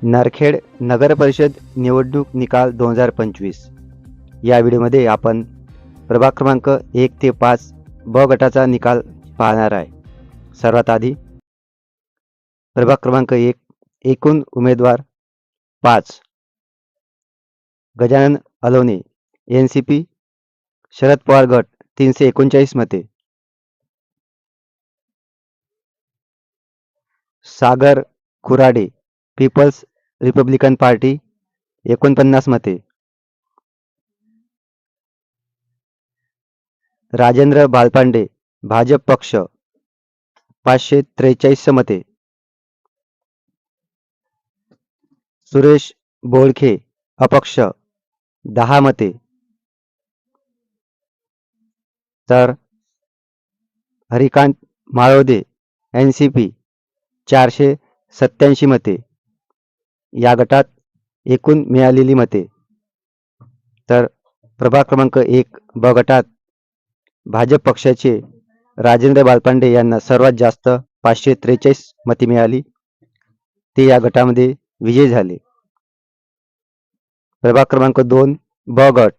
नरखेड नगर परिषद निवडणूक निकाल 2025 या व्हिडिओमध्ये आपण प्रभाग क्रमांक 1 ते 5 ब गटाचा निकाल पाहणार आहे. सर्वात आधी प्रभाग क्रमांक 1 एकूण उमेदवार 5. गजानन अलोने एनसीपी शरद पवार गट 339 मते. सागर खुराडे पीपल्स रिपब्लिकन पार्टी 49 मते. राजेंद्र बालपांडे भाजप पक्ष 543 मते. सुरेश बोळखे अपक्ष 10 मते. तर हरिकांत माळोदे एनसीपी 487 मते. या गटात एकूण मिळालेली मते. तर प्रभाग क्रमांक 1 ब गटात भाजप पक्षाचे राजेंद्र बालपांडे यांना सर्वात जास्त 543 मते मिळाली. ते या गटामध्ये विजयी झाले. प्रभाग क्रमांक 2 ब गट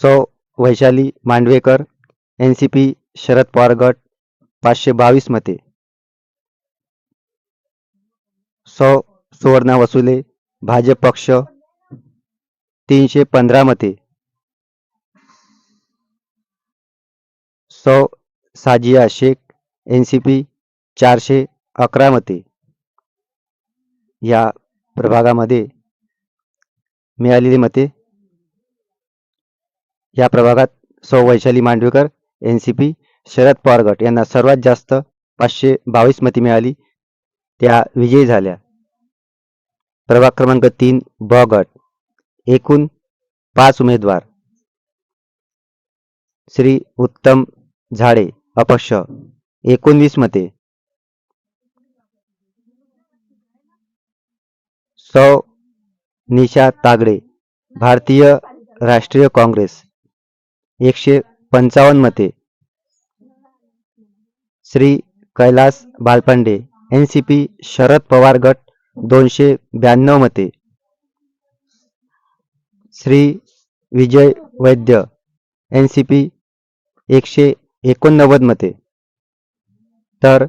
सौ वैशाली मांडवेकर एनसीपी शरद पवार गट 522 मते. सौ सुवर्णा वसुले भाजप पक्ष 315 मते. सौ साजिया शेख एनसीपी 411 मते. या प्रभागामध्ये मिळालेली मते. या प्रभागात सौ वैशाली मांडवेकर एनसीपी शरद पवार गट यांना सर्वात जास्त 522 मते मिळाली. त्या विजयी झाल्या. प्रभाग क्रमांक 3 ब गट एकूण 5 उमेदवार श्री उत्तम झाडे अपक्ष 19 मते. सौ निशा तागडे भारतीय राष्ट्रीय काँग्रेस 155 मते. श्री कैलास बालपांडे एनसीपी शरद पवार गट 292 मते. श्री विजय वैद्य एनसीपी 189 मते. तर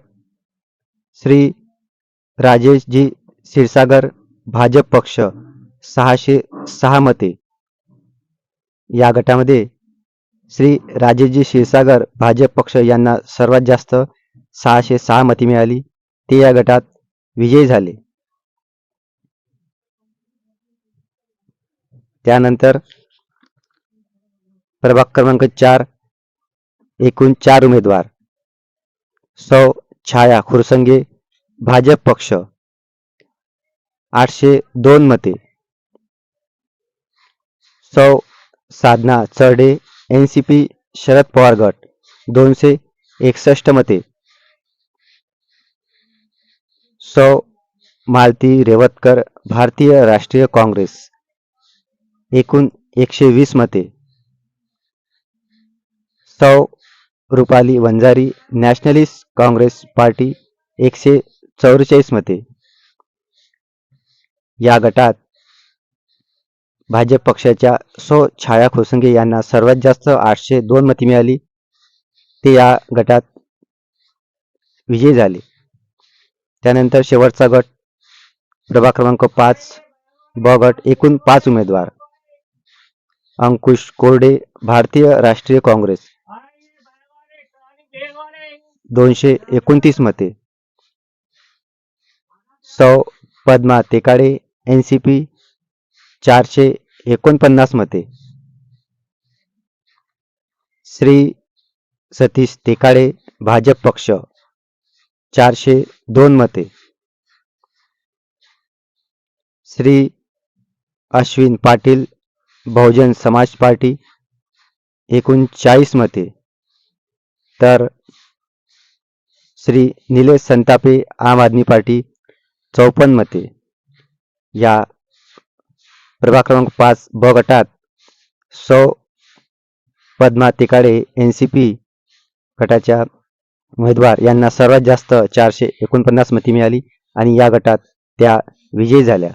श्री राजेशजी क्षीरसागर भाजप पक्ष 606 मते. या गटामध्ये श्री राजेशजी क्षीरसागर भाजप पक्ष यांना सर्वात जास्त 606 मते मिळाली. ते या गटात विजयी झाले. त्यानंतर प्रभाग क्रमांक 4 एकूण 4 उमेदवार सौ छाया खुरसंगे भाजप पक्ष 802 मते. सौ साधना चरडे एनसीपी शरद पवार गट 261 मते. सौ मालती रेवतकर भारतीय राष्ट्रीय काँग्रेस एकूण 120 मते. सौ रुपाली वंजारी नॅशनलिस्ट काँग्रेस पार्टी 144 मते. या गटात भाजप पक्षाच्या सौ छाया खोसंगे यांना सर्वात जास्त 802 मते मिळाली. ते या गटात विजयी झाले. त्यानंतर शेवटचा गट प्रभाग क्रमांक 5 ब गट एकूण 5 उमेदवार अंकुश कोरडे भारतीय राष्ट्रीय काँग्रेस 229 मते. सौ पद्मा तेकाडे एनसीपी 449 मते. श्री सतीश तेकाडे भाजप पक्ष 402 मते. श्री अश्विन पाटील बहुजन समाज पार्टी 39 मते. तर श्री निलेश संतापे आम आदमी पार्टी 54 मते. या प्रभाग क्रमांक 5 ब गटात सौ पद्मा तेकाडे एनसीपी गटाच्या उमेदवार यांना सर्वात जास्त 449 मते मिळाली आणि या गटात त्या विजयी झाल्या.